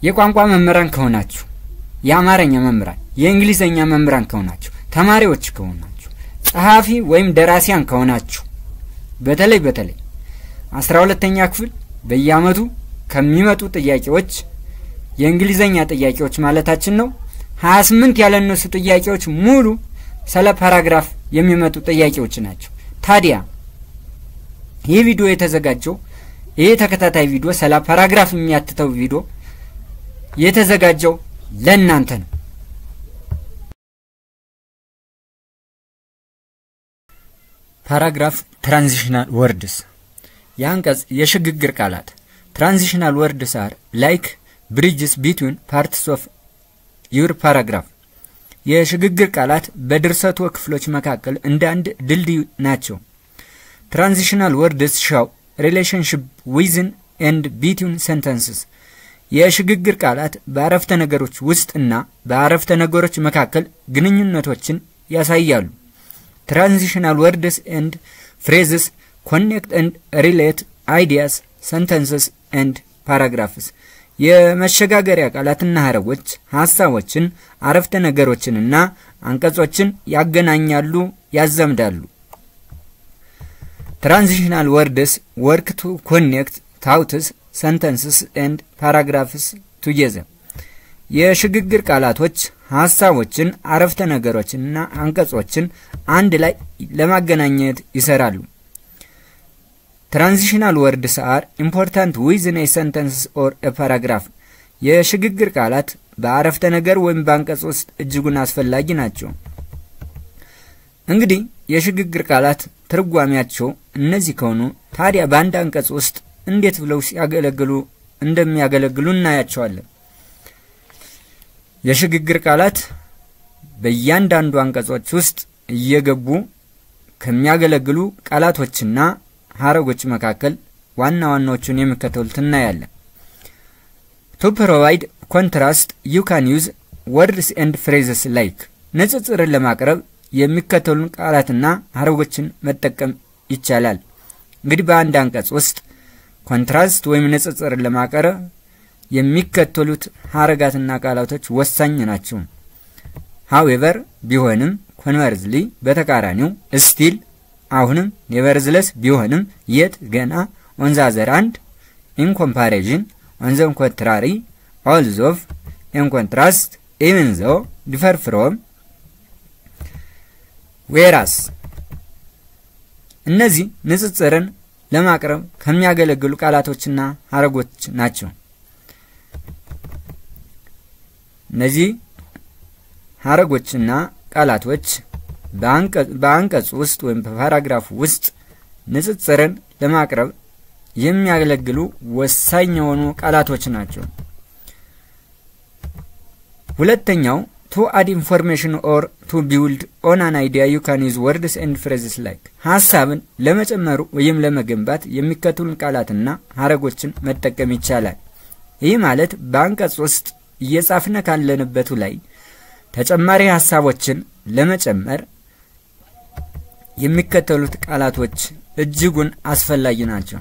የቋንቋ መምህራን ከሆናችሁ የአማርኛ መምህራን የእንግሊዘኛ መምህራን ከሆናችሁ ተማሪዎች ከሆናችሁ ጸሐፊ ወይም ደራሲያን ከሆናችሁ በተለይ 12ኛ ክፍል በየአመቱ ከሚመጡ ጥያቄዎች የእንግሊዘኛ ጥያቄዎች ማለታችን ነው 28 ያለነሱ ጥያቄዎች ሙሉ ስለ ፓራግራፍ የሚመጡ ጥያቄዎች ናቸው። ታዲያ ይህ ቪዲዮ የተዘጋጀው ይሄ ተከታታይ ቪዲዮ ስለ ፓራግራፍ የሚያትተው ቪዲዮ የተዘጋጀው ለእናንተ ነው። ፓራግራፍ ትራንዚሽናል ወርድስ ያንቀጽ የሽግግር ቃላት ትራንዚሽናል ወርድስ አር ላይክ ብሪጅስ ቢትዊን ፓርትስ ኦፍ ዩር ፓራግራፍ የሽግግር ቃላት በድርሰቱ ክፍሎች መካከል እንደ አንድ ድልድይ ናቸው። ትራንዚሽናል ወርድስ ሻው ሪሌሽንሺፕ ዊዝን ኤንድ ቢትዊን ሰንተንስስ የሽግግር ቃላት በአረፍተ ነገሮች ውስጥና በአረፍተ ነገሮች መካከል ግንኙነቶችን ያሳያሉ። Transitional words and phrases connect and relate ideas, sentences and paragraphs. የመሸጋገሪያ ቃላትና ሐረጎች ሐሳቦችን አረፍተ ነገሮችንና አንቀጾችን ያገናኛሉ ያዘምዳሉ። Transitional words work to connect thoughts, sentences and paragraphs together. የሽግግር ቃላቶች ሐሳቦችን አረፍተ ነገሮችንና አንቀጾችን አንድ ላይ ለማገናኘት ይሰራሉ። Transitional words are important within a sentence or a paragraph. የሽግግር ቃላት በአረፍተ ነገር ወይም በአንቀጽ ውስጥ እጅጉን አስፈላጊ ናቸው። እንግዲህ የሽግግር ቃላት ትርጓሜያቸው እነዚህ ከሆኑ ታዲያ በአንድ አንቀጽ ውስጥ እንዴት ብለው እንደሚያገለግሉ እናያቸዋለን። የሽግግር ቃላት በእያንዳንዱ አንቀጾች ውስጥ እየገቡ ከሚያገለግሉ ቃላቶችና ሐረጎች መካከል ዋና ዋናዎቹን የሚከተሉት እናያለን። To provide contrast, you can use words and phrases like ንጽጽርን ለማቅረብ የሚከተሉን ቃላትና ሐረጎችን መጠቀም ይቻላል። እንግዲህ በአንድ አንቀጽ ውስጥ ኮንትራስት ወይም ንጽጽርን ለማቅረብ የሚከተሉት ሐረጋትና ቃላቶች ወሳኝ ናቸው። however ቢሆንም conversely በተቃራኒው still አሁንም nevertheless ቢሆንም yet ገና on the other hand in comparison on the contrary although in contrast even though differ from whereas እነዚህ ንጽጽርን ለማቅረብ ከሚያገለግሉ ቃላቶችና ሐረጎች ናቸው። እነዚህ ሐረጎችና ቃላቶች በአንቀጽ ውስጥ ወይም በፓራግራፍ ውስጥ ንጽጽርን ለማቅረብ የሚያገለግሉ ወሳኝ የሆኑ ቃላቶች ናቸው። ሁለተኛው to add information or to build on an idea you can use words and phrases like ሐሳብን ለመጨመር ወይም ለመገንባት የሚከተሉን ቃላትና ሐረጎችን መጠቀም ይቻላል። ይህ ማለት በአንቀጽ ውስጥ እየጻፍነ ካለንበቱ ላይ ተጨማሪ ሐሳቦችን ለመጨመር የሚከተሉት ቃላቶች እጅጉን አስፈላጊ ናቸው።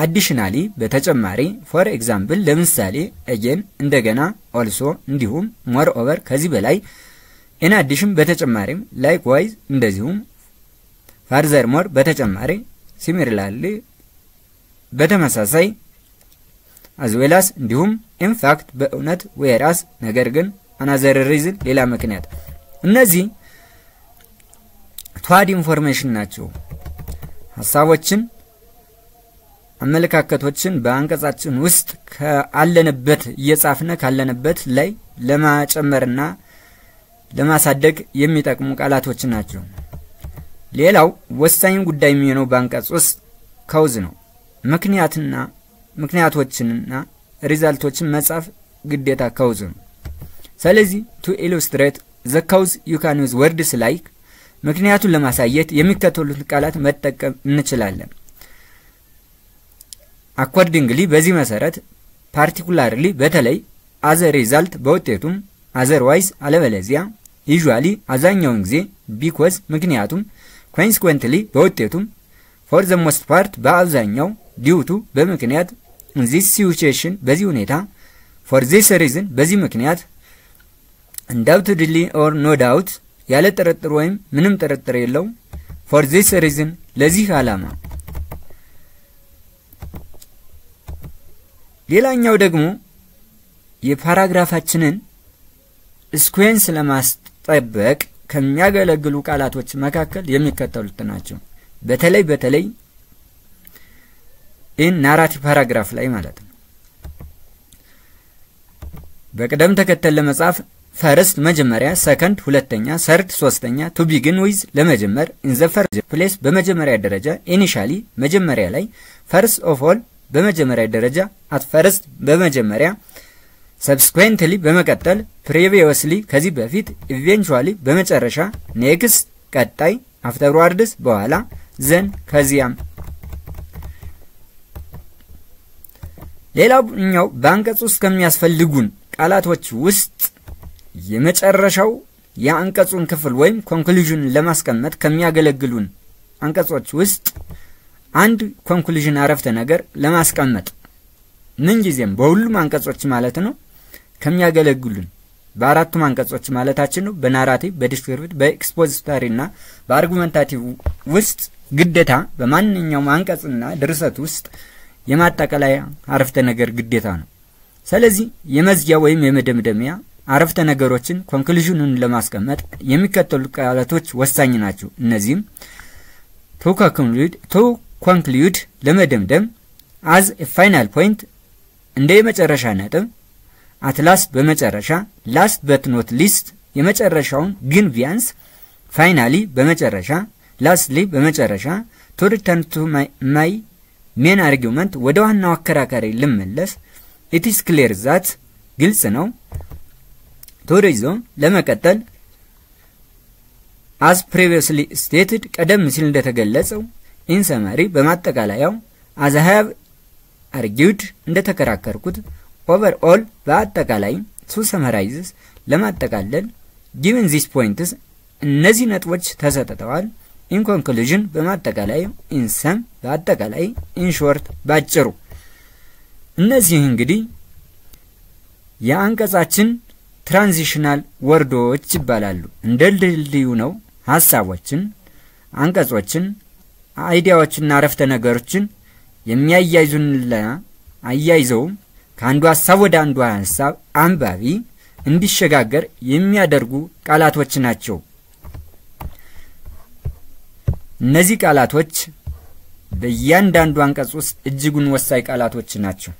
additionally በተጨማሪ for example ለምሳሌ again እንደገና also እንዲሁም moreover ከዚህ በላይ in addition በተጨማሪም likewise እንደዚሁም furthermore በተጨማሪ similarly በተመሳሳይ as well as እንዲሁም in fact በእውነት whereas ነገር ግን another reason ሌላ ምክንያት እነዚህ to add information ናቸው። ሐሳቦችን አመለካከቶችን በአንቀጻችን ውስጥ ካለንበት እየጻፍነ ካለንበት ላይ ለማጨመርና ለማሳደግ የሚጠቅሙ ቃላቶች ናቸው። ሌላው ወሳኝ ጉዳይ የሚሆነው በአንቀጽ ውስጥ cause ነው። ምክንያቶችንና ሪዛልቶችን መጻፍ ግዴታ cause ነው። ስለዚህ to illustrate the cause you can use words like ምክንያቱን ለማሳየት የሚከተሉት ቃላት መጠቀም እንችላለን። accordingly በዚህ መሰረት particularly በተለይ as a result በውጤቱም otherwise አለበለዚያ usually አዛኛውን ጊዜ because ምክንያቱም consequently በውጤቱም for the most part በአብዛኛው due to በምክንያት in this situation በዚህ ሁኔታ for this reason በዚህ ምክንያት undoubtedly or no doubt ያለ ጥርጥር ወይም ምንም ጥርጥር የለው for this reason ለዚህ ዓላማ ሌላኛው ደግሞ የፓራግራፋችንን ስኩዌንስ ለማስጠበቅ ከሚያገለግሉ ቃላቶች መካከል የሚከተሉት ናቸው በተለይ in narrative paragraph ላይ ማለት ነው በቅደም ተከተል ለመጻፍ first መጀመሪያ second ሁለተኛ third ሶስተኛ to begin with ለመጀመር in the first place በመጀመሪያ ደረጃ initially መጀመሪያ ላይ first of all በመጀመሪያ ደረጃ at first በመጀመሪያ subsequently በመቀጠል previously ከዚህ በፊት eventually በመጨረሻ next ቀጣይ afterwards በኋላ then ከዚያም ሌላኛው በአንቀጽ ውስጥ ከሚያስፈልጉን ቃላቶች ውስጥ የመጨረሻው የአንቀጹን ክፍል ወይም ኮንክሉዥን ለማስቀመጥ ከሚያገለግሉን አንቀጾች ውስጥ አንድ ኮንክሉዥን አረፍተ ነገር ለማስቀመጥ ምን ጊዜም በሁሉም አንቀጾች ማለት ነው ከሚያገለግሉን በአራቱም አንቀጾች ማለታችን ነው በናራቲቭ በዲስክሪፕቲቭ በኤክስፖዚቶሪና በአርጉመንታቲቭ ውስጥ ግዴታ በማንኛውም አንቀጽና ድርሰት ውስጥ የማጠቃለያ አረፍተ ነገር ግዴታ ነው ስለዚህ የመዝጊያ ወይም የመደምደሚያ አረፍተ ነገሮችን ኮንክሉዥኑን ለማስቀመጥ የሚከተሉ ቃላቶች ወሳኝ ናቸው እነዚህም to conclude ለመደምደም as a final point እንደ የመጨረሻ ነጥብ at last በመጨረሻ last but not least የመጨረሻውን ግን ቢያንስ finally በመጨረሻ lastly በመጨረሻ to return to my main argument ወደ ዋናው አከራካሪ ልመለስ it is clear that ግልጽ ነው ቶሪዞ ለመቀጠል as previously stated ቀደም ሲል እንደተገለጸው in summary በማጠቃለያው as I have argued እንደተከራከርኩት overall በአጠቃላይ to summarize ለማጠቃለል given these points እነዚህ ነጥቦች ተሰጥተዋል in conclusion በማጠቃለያው in sum በአጠቃላይ in short ባጭሩ እነዚህ እንግዲህ የአንቀጻችን ትራንዚሽናል ወርዶች ይባላሉ እንደልልዩ ነው ሐሳቦችን አንቀጾችን አይዲያዎችና አረፍተ ነገሮችን የሚያያይዙንና አያይዘው ከአንዱ ሐሳብ ወደ አንዱ ሐሳብ አንባቢ እንዲሸጋገር የሚያደርጉ ቃላቶች ናቸው እነዚህ ቃላቶች በእያንዳንዱ አንቀጽ ውስጥ እጅጉን ወሳኝ ቃላቶች ናቸው